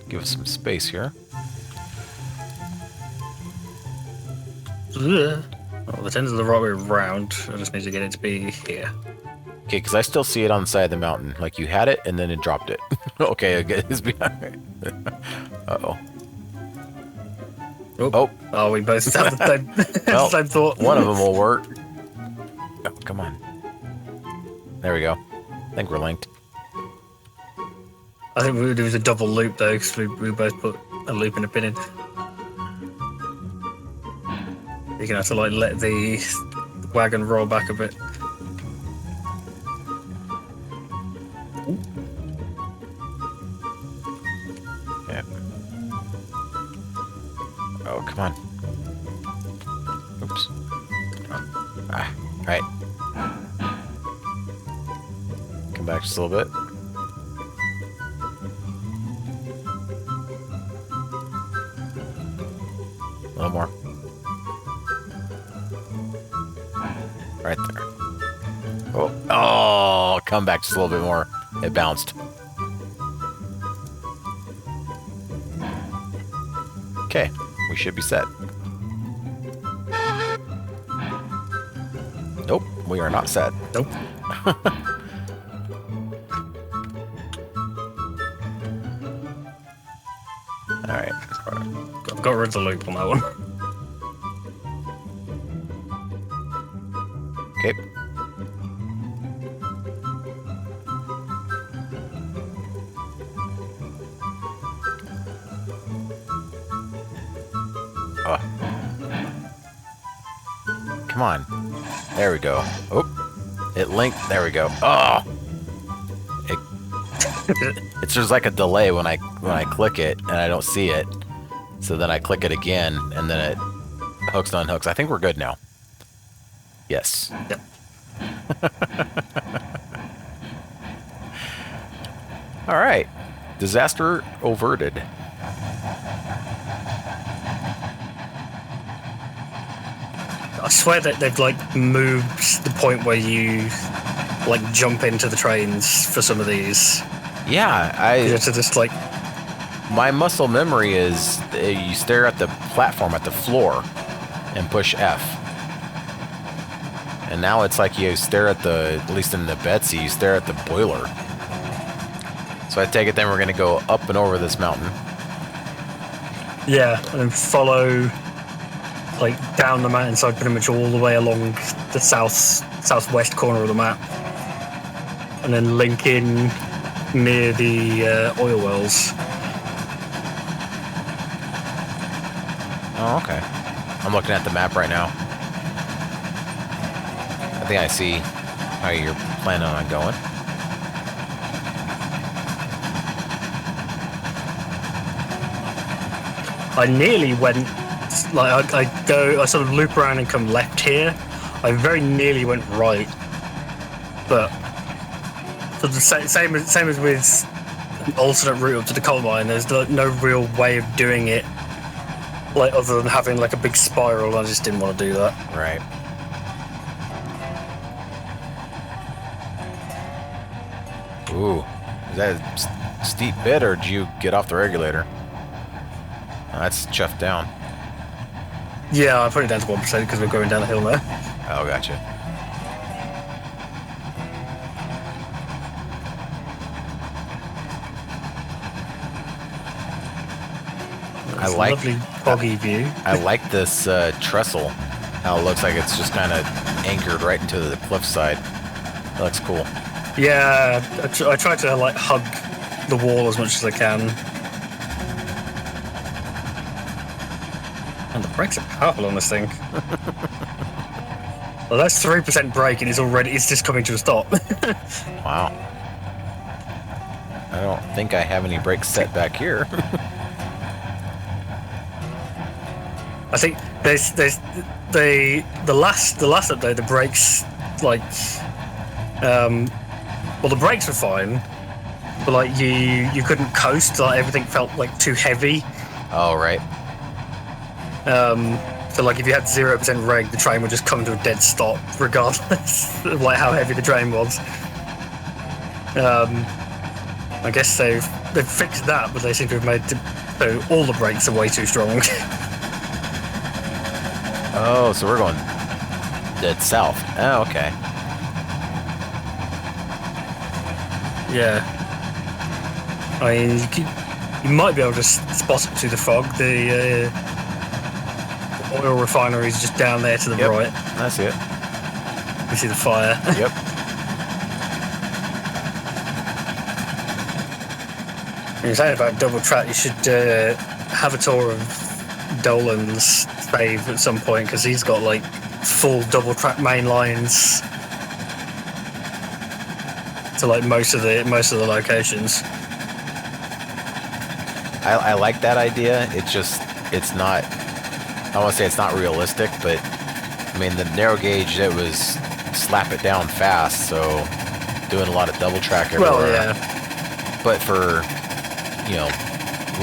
Give us some space here. Oh, the tender's the right way around. I just need to get it to be here. Okay, because I still see it on the side of the mountain. Like you had it and then it dropped it. Okay, it's behind. Uh-oh. Oh, we both have the same, Well, same thought. One of them will work. Oh, come on. There we go. I think we're linked. I think there was a double loop though, because we both put a loop and a pin in. You're gonna have to like let the wagon roll back a bit. Yeah. Oh, come on. Oops. Ah, right. Come back just a little bit. A little more. Right there. Oh, come back just a little bit more. It bounced. Okay, we should be set. Nope, we are not set. Nope. Alright. I've got rid of the loop on that one. Okay. Oh. Come on. There we go. Oh. It linked. There we go. Oh. It's just like a delay when I click it and I don't see it. So then I click it again and then it hooks and unhooks. I think we're good now. Yes. Yep. All right. Disaster averted. I swear that they've like moved the point where you like jump into the trains for some of these. Yeah, You have to just like my muscle memory is you stare at the platform at the floor and push F. And now it's like you stare at at least in the Betsy, you stare at the boiler. So I take it then we're going to go up and over this mountain. yeah, and then follow like down the mountainside pretty much all the way along the southwest corner of the map. And then link in near the oil wells. Oh, okay. I'm looking at the map right now. I think I see how you're planning on going. I nearly went, like I sort of loop around and come left here. I very nearly went right, but so the same as with an alternate route up to the coal mine. There's no real way of doing it, like other than having like a big spiral. I just didn't want to do that. Right. Ooh, is that a steep bit or did you get off the regulator? Oh, that's chuffed down. Yeah, I put it down to 1% because we're going down the hill now. Oh, gotcha. I like lovely boggy view. I like this trestle. How it looks like it's just kind of anchored right into the cliffside. That looks cool. Yeah, I try to like hug the wall as much as I can. And the brakes are powerful on this thing. Well, that's 3% brake, and it's just coming to a stop. Wow. I don't think I have any brakes set back here. I think there's the last update, the brakes well, the brakes were fine, but like you couldn't coast. Like everything felt like too heavy. Oh, right. So like if you had 0% reg, the train would just come to a dead stop regardless of like how heavy the train was. I guess they've fixed that, but they seem to have made so all the brakes are way too strong. Oh, so we're going dead south. Oh, okay. Yeah. I mean, you might be able to spot it through the fog. The oil refinery is just down there to the right. I see it. You see the fire. Yep. You're saying about double track, you should have a tour of Dolan's save at some point, because he's got like full double track main lines to like most of the locations. I like that idea. It's not, I want to say it's not realistic, but I mean, the narrow gauge, it was slap it down fast, so doing a lot of double track everywhere. Well, yeah. But for, you know,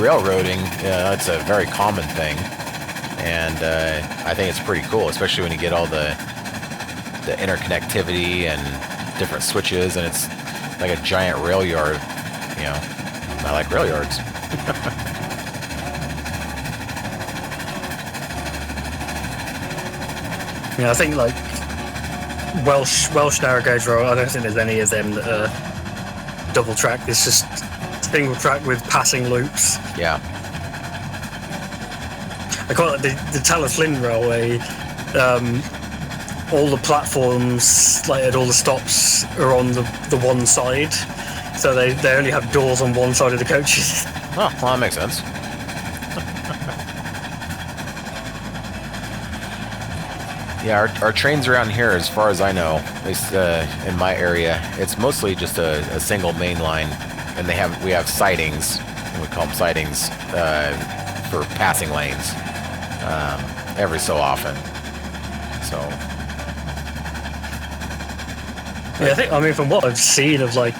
railroading, it's a very common thing. And I think it's pretty cool, especially when you get all the interconnectivity and different switches, and it's like a giant rail yard. You know, I like rail yards. Yeah, I think like Welsh narrow gauge rail, I don't think there's any of them that are double track. It's just single track with passing loops. Yeah. I call it the Tallaght-Flynn Railway. All the platforms, like at all the stops, are on the one side, so they only have doors on one side of the coaches. Oh, well, that makes sense. Yeah, our trains around here, as far as I know, at least in my area, it's mostly just a single main line, and we have sidings, and we call them sidings, for passing lanes every so often. So yeah, I mean, from what I've seen of like,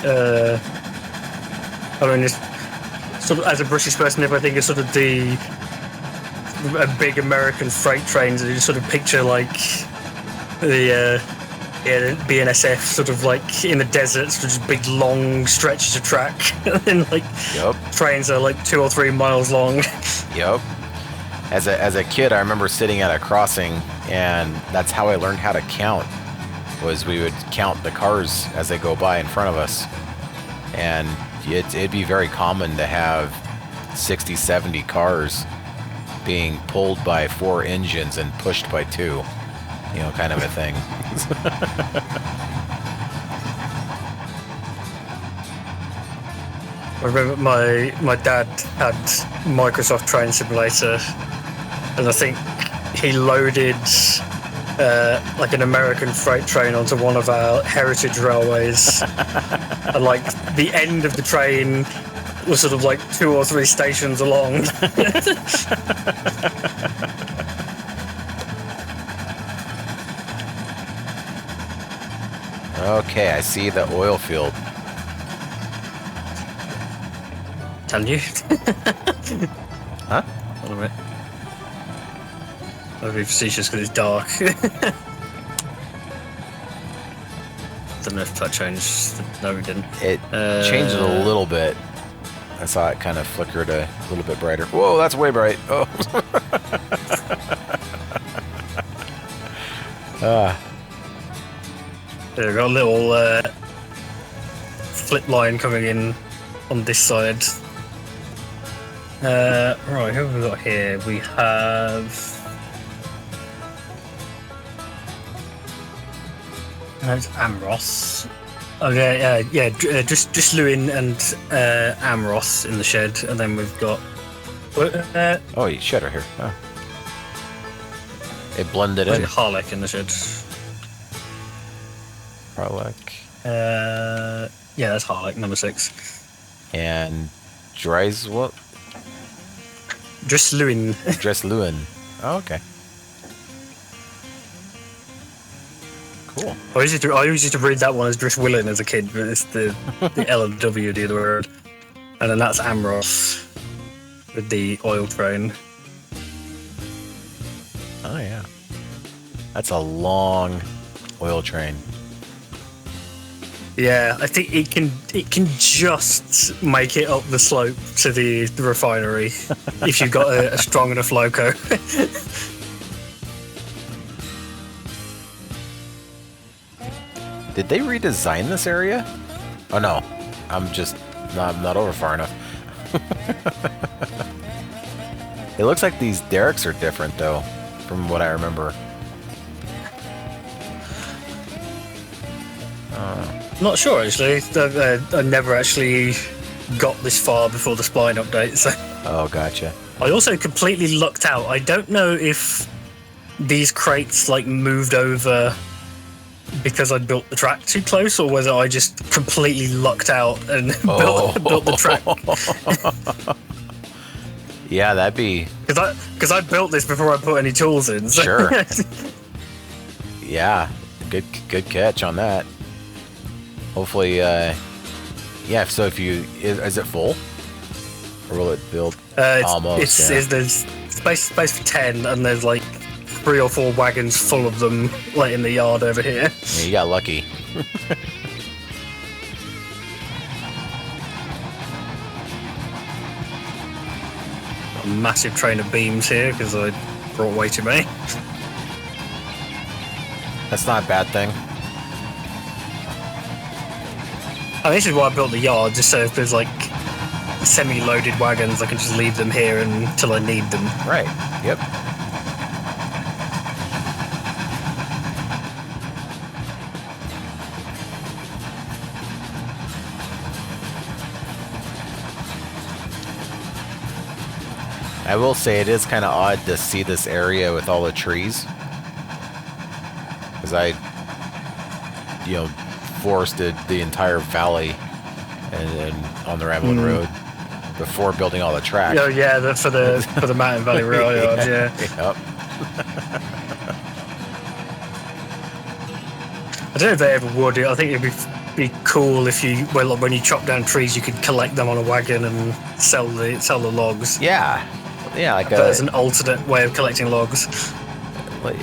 I mean, it's sort of, as a British person, if I think of sort of a big American freight trains, you sort of picture like the BNSF sort of like in the deserts, just big long stretches of track, and then like trains are like 2 or 3 miles long. Yep. As a kid, I remember sitting at a crossing, and that's how I learned how to count. Was we would count the cars as they go by in front of us, and it'd be very common to have 60, 70 cars being pulled by 4 engines and pushed by 2, you know, kind of a thing. I remember my dad had Microsoft Train Simulator, and I think he loaded like an American freight train onto one of our heritage railways, and like the end of the train was sort of like 2 or 3 stations along. Okay, I see the oil field. Can you? Huh? A little bit. I'll be facetious because it's dark. Don't know if that changed. No, it didn't. It changed it a little bit. I saw it kind of flickered a little bit brighter. Whoa, that's way bright. Oh. There we got a little flip line coming in on this side. Right, who have we got here? We have... No, it's Amroth. Okay, just Lewin and Amroth in the shed, and then we've got... Oh, you shed her here. Oh. It blended Was in. it Harlech in the shed? Harlech. Yeah, that's Harlech, number 6. And Dreiswell. Drisluin. Dreslewin. Oh, okay. Cool. I always used to read that one as Driswillin as a kid, but it's the L and W the other word. And then that's Amros with the oil train. Oh yeah. That's a long oil train. Yeah, I think it can just make it up the slope to the refinery if you've got a strong enough loco. Did they redesign this area? Oh no, I'm not over far enough. It looks like these derricks are different though, from what I remember. Not sure actually. I never actually got this far before the spline update. So Oh, gotcha. I also completely lucked out. I don't know if these crates like moved over because I built the track too close, or whether I just completely lucked out and built the track. Yeah, that'd be... Because I built this before I put any tools in. So. Sure. Yeah, good catch on that. Hopefully, yeah. So if you is it full, or will it build almost? There's space for 10, and there's like 3 or 4 wagons full of them, like in the yard over here. Yeah, you got lucky. A massive train of beams here because I brought way too many. That's not a bad thing. And this is why I built the yard, just so if there's like semi-loaded wagons, I can just leave them here until I need them. Right. Yep. I will say it is kind of odd to see this area with all the trees, because I, forested the entire valley and on the Ramblin' Road before building all the track. Oh yeah, for the Mountain Valley Railroad. Yeah. Yep. I don't know if they ever would. I think it'd be cool if when you chop down trees, you could collect them on a wagon and sell the logs. Yeah. Yeah, like as an alternate way of collecting logs.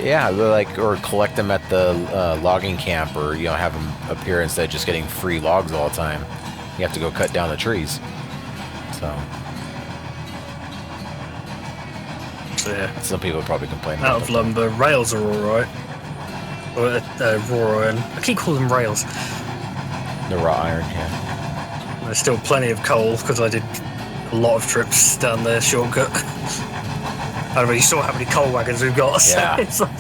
Yeah, or collect them at the logging camp, or have them appear instead of just getting free logs all the time. You have to go cut down the trees. So yeah, some people probably complain. Out of lumber, rails are all right. Or raw iron. I keep calling them rails. The raw iron, yeah. There's still plenty of coal because I did a lot of trips down the shortcut. I don't really saw how many coal wagons we've got. So yeah. It's like...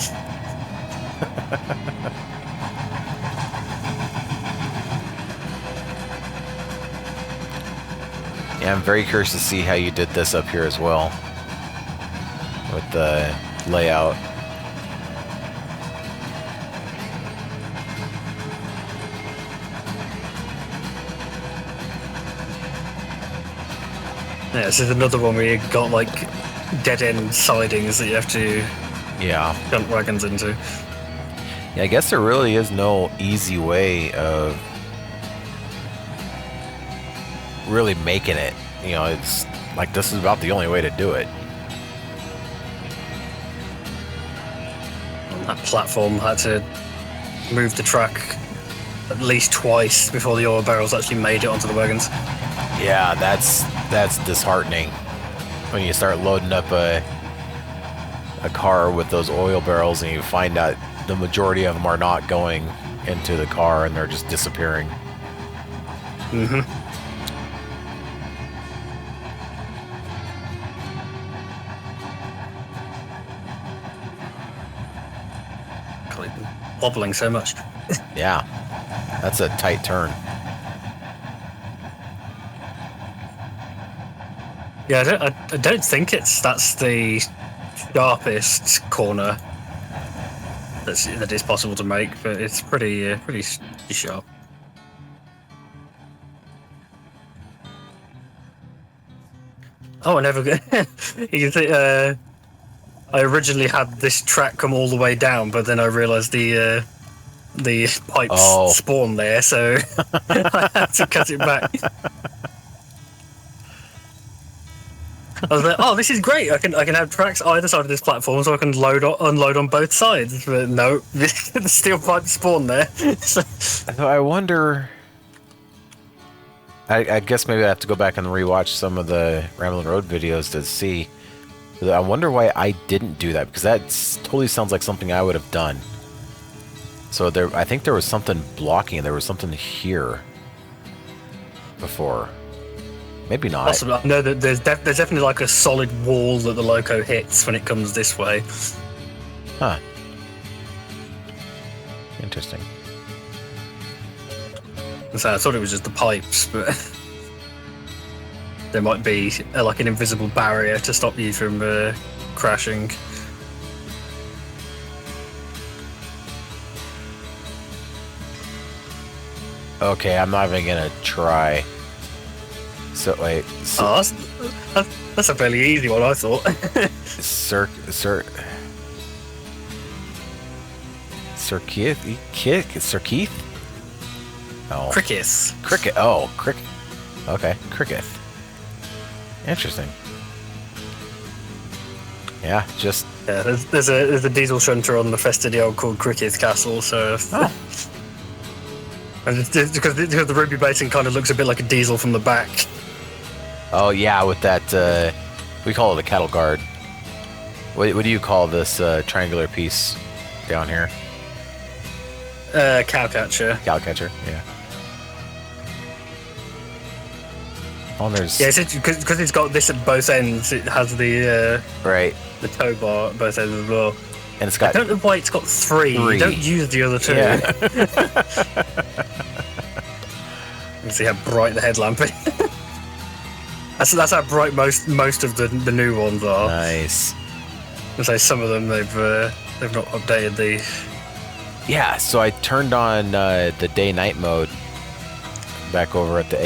Yeah, I'm very curious to see how you did this up here as well, with the layout. Yeah, this is another one where you've got like dead-end sidings that you have to shunt wagons into. Yeah, I guess there really is no easy way of really making it. It's like this is about the only way to do it. On that platform had to move the track at least twice before the oil barrels actually made it onto the wagons. Yeah, that's disheartening when you start loading up a car with those oil barrels and you find out the majority of them are not going into the car and they're just disappearing. Mm-hmm. Wobbling so much. Yeah, that's a tight turn. Yeah, I don't think that's the sharpest corner. that is possible to make, but it's pretty sharp. Oh, I never. You can see. I originally had this track come all the way down, but then I realised the pipes spawn there, so I had to cut it back. I was like, "Oh, this is great! I can have tracks either side of this platform, so I can unload on both sides." But no, the steel pipe spawn there. So I wonder. I guess maybe I have to go back and rewatch some of the Ramblin' Road videos to see. I wonder why I didn't do that, because that totally sounds like something I would have done. So I think there was something blocking. There was something here before. Maybe not. Possibly. No, there's definitely like a solid wall that the loco hits when it comes this way. Huh. Interesting. So I thought it was just the pipes, but there might be like an invisible barrier to stop you from crashing. Okay, I'm not even gonna try. So wait. Oh, that's a fairly easy one, I thought. Cirkeith? Oh. Cricket. Oh, cricket. Okay, cricket. Interesting. Yeah, just. Yeah, there's a diesel shunter on the Festidiol called Cricket Castle, so. Oh. And it's because the Ruby Basin kind of looks a bit like a diesel from the back. Oh yeah, with that, we call it a cattle guard. What do you call this triangular piece down here? Cowcatcher. Cowcatcher, yeah. Oh, there's... Yeah, because it's got this at both ends. It has the right, the tow bar at both ends as well. And it's got... I don't know why it's got three. You don't use the other two. Yeah. You can see how bright the headlamp is. That's how bright most of the new ones are. Nice. And so some of them they've not updated the. Yeah, so I turned on the day-night mode back over at the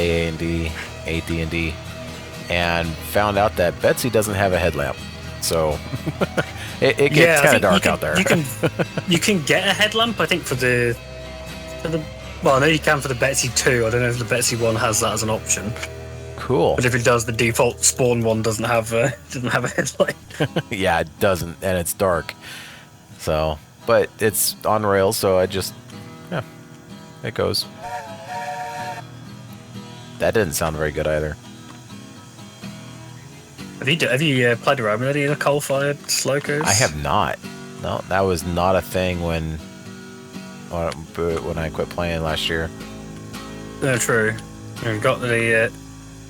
AD&D, and found out that Betsy doesn't have a headlamp. So it gets kind of dark out there. You can get a headlamp, I think, for the. Well, I know you can for the Betsy 2. I don't know if the Betsy 1 has that as an option. Cool. But if it does, the default spawn one doesn't have a headlight. Yeah, it doesn't, and it's dark. So, but it's on rails, so I just, yeah, it goes. That didn't sound very good either. Have you played around with any of the coal-fired locos? I have not. No, that was not a thing when I quit playing last year. No, true. You've got the.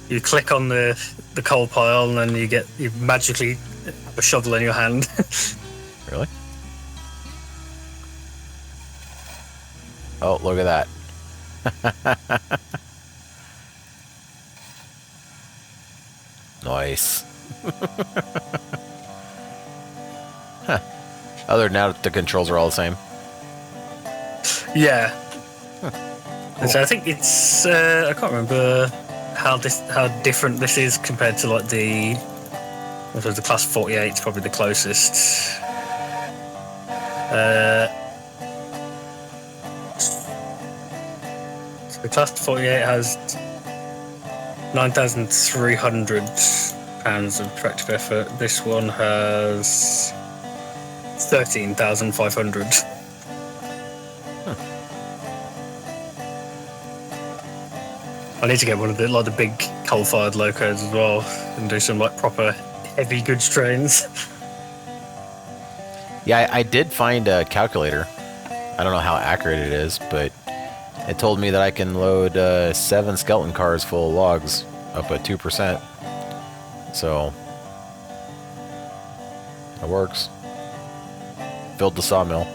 You click on the coal pile, and then you magically have a shovel in your hand. Really? Oh, look at that. Nice. Huh. Other than that, the controls are all the same. Yeah. Huh. Cool. So I think it's I can't remember how different this is compared to like the class 48 is probably the closest. So the class 48 has 9,300 pounds of tractive effort. This one has 13,500. I need to get one of the big coal-fired locos as well and do some like proper heavy goods trains. Yeah, I did find a calculator. I don't know how accurate it is, but it told me that I can load 7 skeleton cars full of logs up at 2%. So it works. Filled the sawmill.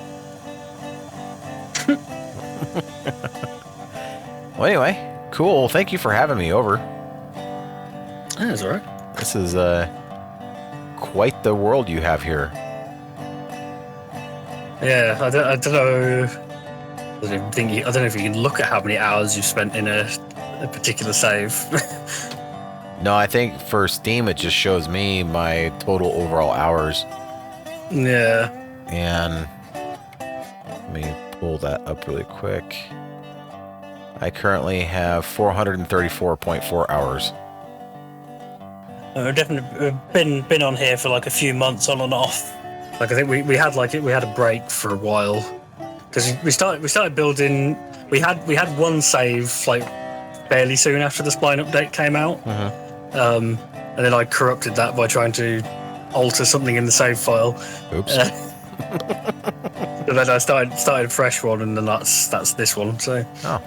Well, anyway. Cool. Thank you for having me over. That's all right. This is quite the world you have here. Yeah, I don't know. I don't know if you can look at how many hours you've spent in a particular save. No, I think for Steam it just shows me my total overall hours. Yeah. And let me pull that up really quick. I currently have 434.4 hours. I've definitely been on here for like a few months on and off. Like I think we had a break for a while because we started building. We had one save like fairly soon after the Spline update came out, and then I corrupted that by trying to alter something in the save file. Oops. And then I started a fresh one, and then that's this one. So. Oh.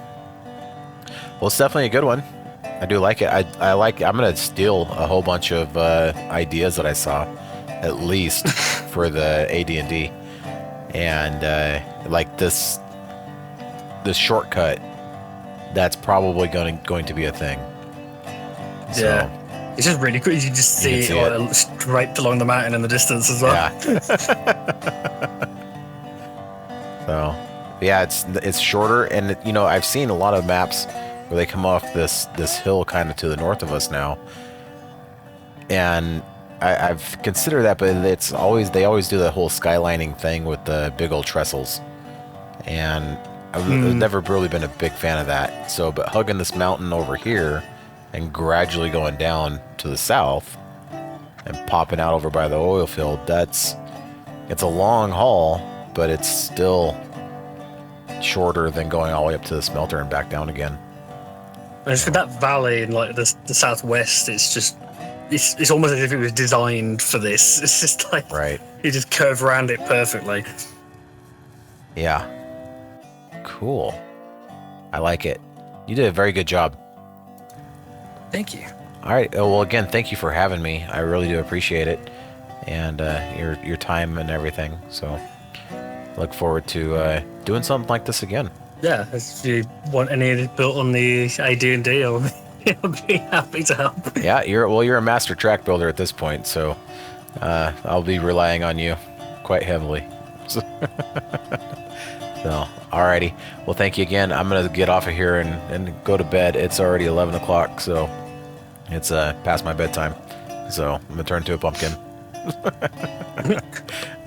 Well, it's definitely a good one. I do like it. I'm gonna steal a whole bunch of ideas that I saw, at least for the AD&D, and like this shortcut. That's probably going to be a thing. So, yeah, it's just really cool. You just see it straight along the mountain in the distance as well. Yeah. So, yeah, it's shorter, and I've seen a lot of maps where they come off this hill kind of to the north of us now, and I've considered that, but they always do the whole skylining thing with the big old trestles, and I've never really been a big fan of that. So, but hugging this mountain over here and gradually going down to the south and popping out over by the oil field, it's a long haul, but it's still shorter than going all the way up to the smelter and back down again. And for that valley in like the southwest, it's almost as if it was designed for this. It's just like right. You just curve around it perfectly. Yeah. Cool. I like it. You did a very good job. Thank you. All right. Well, again, thank you for having me. I really do appreciate it, and your time and everything. So, look forward to doing something like this again. Yeah. If you want any built on the AD&D, I'll be happy to help. Yeah. You're a master track builder at this point, so I'll be relying on you quite heavily. So, alrighty. Well, thank you again. I'm gonna get off of here and go to bed. It's already 11 o'clock, so it's past my bedtime. So I'm gonna turn into a pumpkin.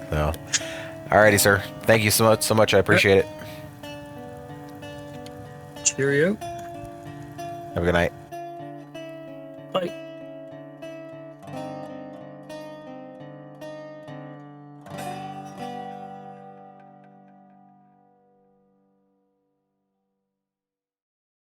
So, alrighty, sir. Thank you so much. I appreciate it. Cheerio. Have a good night. Bye.